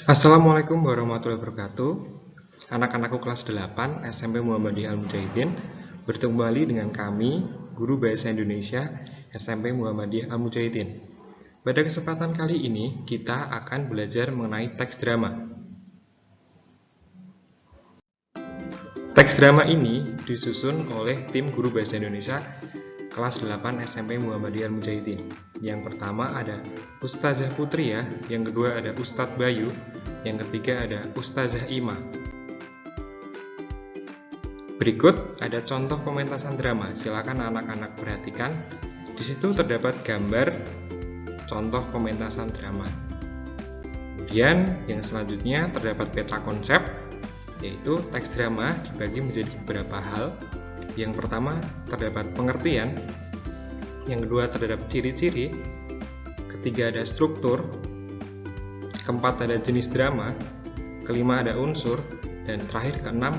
Assalamualaikum warahmatullahi wabarakatuh. Anak-anakku kelas 8 SMP Muhammadiyah Al-Mujahidin, bertemu kembali dengan kami, Guru Bahasa Indonesia SMP Muhammadiyah Al-Mujahidin. Pada kesempatan kali ini, kita akan belajar mengenai teks drama. Teks drama ini disusun oleh tim Guru Bahasa Indonesia kelas 8 SMP Muhammadiyah Al-Mujahidin. Yang pertama ada Ustazah Putri ya, yang kedua ada Ustadz Bayu, yang ketiga ada Ustazah Ima. Berikut ada contoh pementasan drama. Silakan anak-anak perhatikan. Di situ terdapat gambar contoh pementasan drama. Kemudian yang selanjutnya terdapat peta konsep, yaitu teks drama dibagi menjadi beberapa hal. Yang pertama terdapat pengertian, yang kedua terdapat ciri-ciri, ketiga ada struktur, keempat ada jenis drama, kelima ada unsur, dan terakhir keenam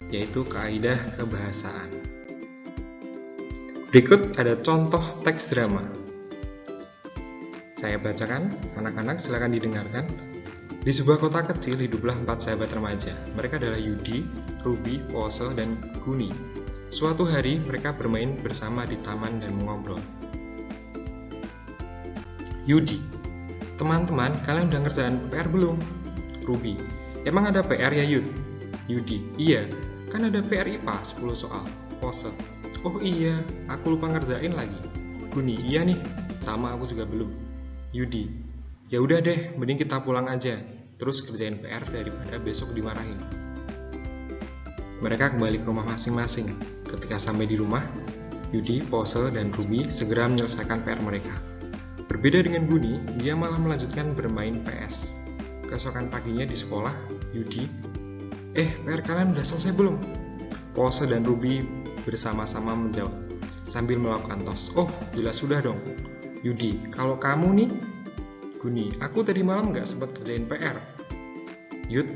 yaitu kaidah kebahasaan. Berikut ada contoh teks drama. Saya bacakan, anak-anak silakan didengarkan. Di sebuah kota kecil hiduplah 4 sahabat remaja. Mereka adalah Yudi, Ruby, Pose, dan Guni. Suatu hari mereka bermain bersama di taman dan mengobrol. Yudi, teman-teman, kalian udah ngerjain PR belum? Ruby, emang ada PR ya Yud? Yudi, iya, kan ada PR IPA 10 soal. Pose, oh iya, aku lupa ngerjain lagi. Guni, iya nih, sama aku juga belum. Yudi, ya udah deh, mending kita pulang aja, terus kerjain PR daripada besok dimarahin. Mereka kembali ke rumah masing-masing. Ketika sampai di rumah, Yudi, Pose, dan Ruby segera menyelesaikan PR mereka. Berbeda dengan Guni, dia malah melanjutkan bermain PS. Keesokan paginya di sekolah, Yudi, PR kalian udah selesai belum? Pose dan Ruby bersama-sama menjawab, sambil melakukan tos. Oh, jelas sudah dong. Yudi, kalau kamu nih? Guni, aku tadi malam nggak sempat kerjain PR. Yud,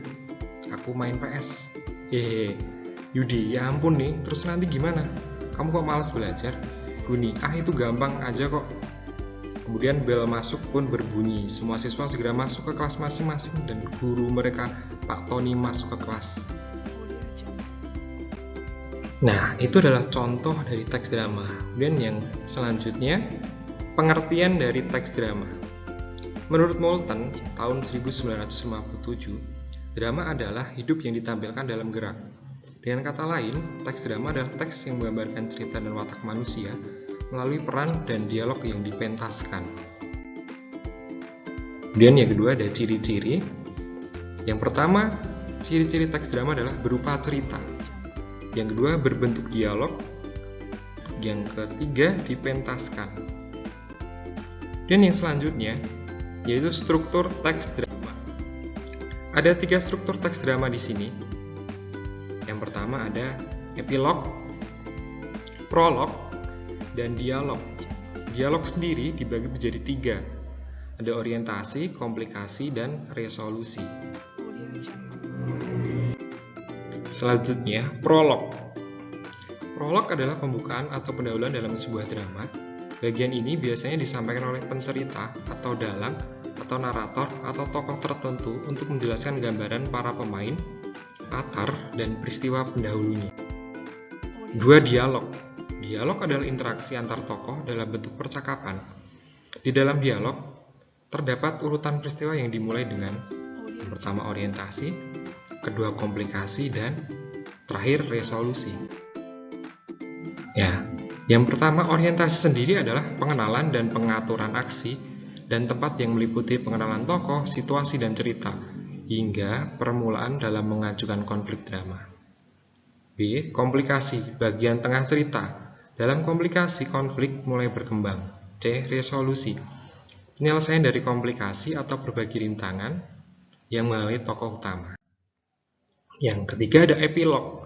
aku main PS. Hehehe. Yudi, ya ampun nih, terus nanti gimana? Kamu kok malas belajar? Guni, itu gampang aja kok. Kemudian bel masuk pun berbunyi. Semua siswa segera masuk ke kelas masing-masing dan guru mereka, Pak Tony, masuk ke kelas. Nah, itu adalah contoh dari teks drama. Kemudian yang selanjutnya, pengertian dari teks drama. Menurut Moulton, tahun 1957, drama adalah hidup yang ditampilkan dalam gerak. Dengan kata lain, teks drama adalah teks yang menggambarkan cerita dan watak manusia melalui peran dan dialog yang dipentaskan. Kemudian yang kedua ada ciri-ciri. Yang pertama, ciri-ciri teks drama adalah berupa cerita. Yang kedua, berbentuk dialog. Yang ketiga, dipentaskan. Dan yang selanjutnya, yaitu struktur teks drama. Ada 3 struktur teks drama di sini. Yang pertama ada epilog, prolog, dan dialog. Dialog sendiri dibagi menjadi 3. Ada orientasi, komplikasi, dan resolusi. Selanjutnya, prolog. Prolog adalah pembukaan atau pendahuluan dalam sebuah drama. Bagian ini biasanya disampaikan oleh pencerita atau dalang atau narator atau tokoh tertentu untuk menjelaskan gambaran para pemain, latar, dan peristiwa pendahulunya. 2. Dialog. Dialog adalah interaksi antar tokoh dalam bentuk percakapan. Di dalam dialog, terdapat urutan peristiwa yang dimulai dengan yang pertama orientasi, kedua komplikasi, dan terakhir resolusi. Ya, yang pertama orientasi sendiri adalah pengenalan dan pengaturan aksi dan tempat yang meliputi pengenalan tokoh, situasi, dan cerita, hingga permulaan dalam mengajukan konflik drama. B. Komplikasi, bagian tengah cerita. Dalam komplikasi, konflik mulai berkembang. C. Resolusi, penyelesaian dari komplikasi atau berbagi rintangan yang melalui tokoh utama. Yang ketiga ada epilog.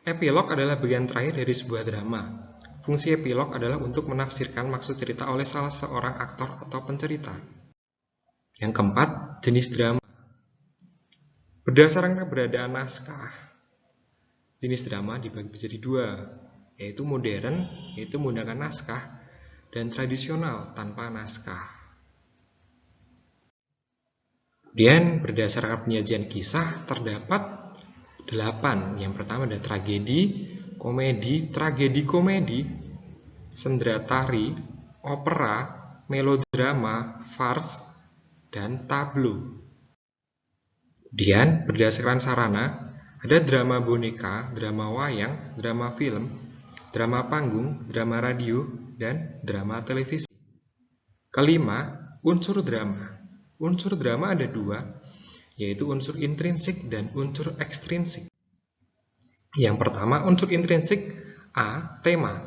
Epilog adalah bagian terakhir dari sebuah drama. Fungsi epilog adalah untuk menafsirkan maksud cerita oleh salah seorang aktor atau pencerita. Yang keempat, jenis drama. Berdasarkan keberadaan naskah, jenis drama dibagi menjadi 2, yaitu modern, yaitu menggunakan naskah, dan tradisional tanpa naskah. Kemudian berdasarkan penyajian kisah terdapat 8. Yang pertama ada tragedi, komedi, sendratari, opera, melodrama, farce, dan tablo. Kemudian berdasarkan sarana ada drama boneka, drama wayang, drama film, drama panggung, drama radio, dan drama televisi. Kelima, unsur drama. Unsur drama ada 2, yaitu unsur intrinsik dan unsur ekstrinsik. Yang pertama, unsur intrinsik A. Tema.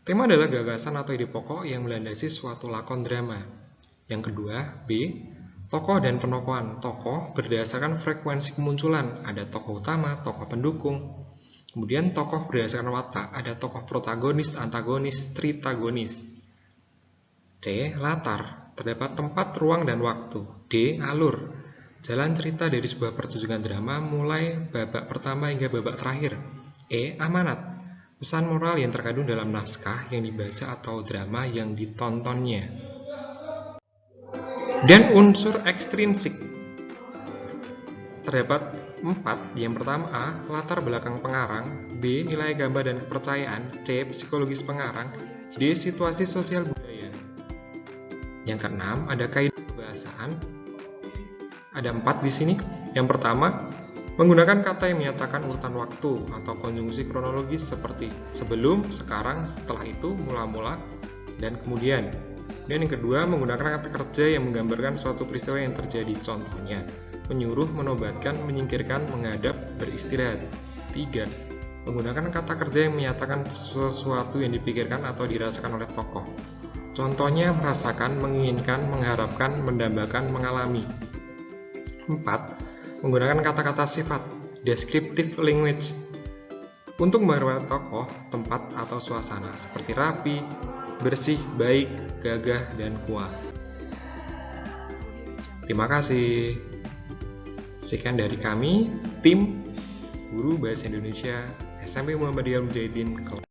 Tema adalah gagasan atau ide pokok yang melandasi suatu lakon drama. Yang kedua, B. Tokoh dan penokohan. Tokoh berdasarkan frekuensi kemunculan. Ada tokoh utama, tokoh pendukung. Kemudian tokoh berdasarkan watak. Ada tokoh protagonis, antagonis, tritagonis. C. Latar. Terdapat tempat, ruang, dan waktu. D. Alur. Jalan cerita dari sebuah pertunjukan drama mulai babak pertama hingga babak terakhir. E. Amanat. Pesan moral yang terkandung dalam naskah yang dibaca atau drama yang ditontonnya. Dan unsur ekstrinsik terdapat 4. Yang pertama A. Latar belakang pengarang. B. Nilai gambar dan kepercayaan. C. Psikologis pengarang. D. Situasi sosial budaya. Yang keenam ada kaidah kebahasaan. Ada 4 di sini. Yang pertama, menggunakan kata yang menyatakan urutan waktu atau konjungsi kronologis seperti sebelum, sekarang, setelah itu, mula-mula, dan kemudian. Dan yang kedua, menggunakan kata kerja yang menggambarkan suatu peristiwa yang terjadi. Contohnya, menyuruh, menobatkan, menyingkirkan, menghadap, beristirahat. 3. Menggunakan kata kerja yang menyatakan sesuatu yang dipikirkan atau dirasakan oleh tokoh. Contohnya, merasakan, menginginkan, mengharapkan, mendambakan, mengalami. 4. Menggunakan kata-kata sifat, descriptive language, untuk menggambarkan tokoh, tempat, atau suasana, seperti rapi, bersih, baik, gagah, dan kuat. Terima kasih. Sekian dari kami, tim Guru Bahasa Indonesia SMP Muhammadiyah Mujahidin.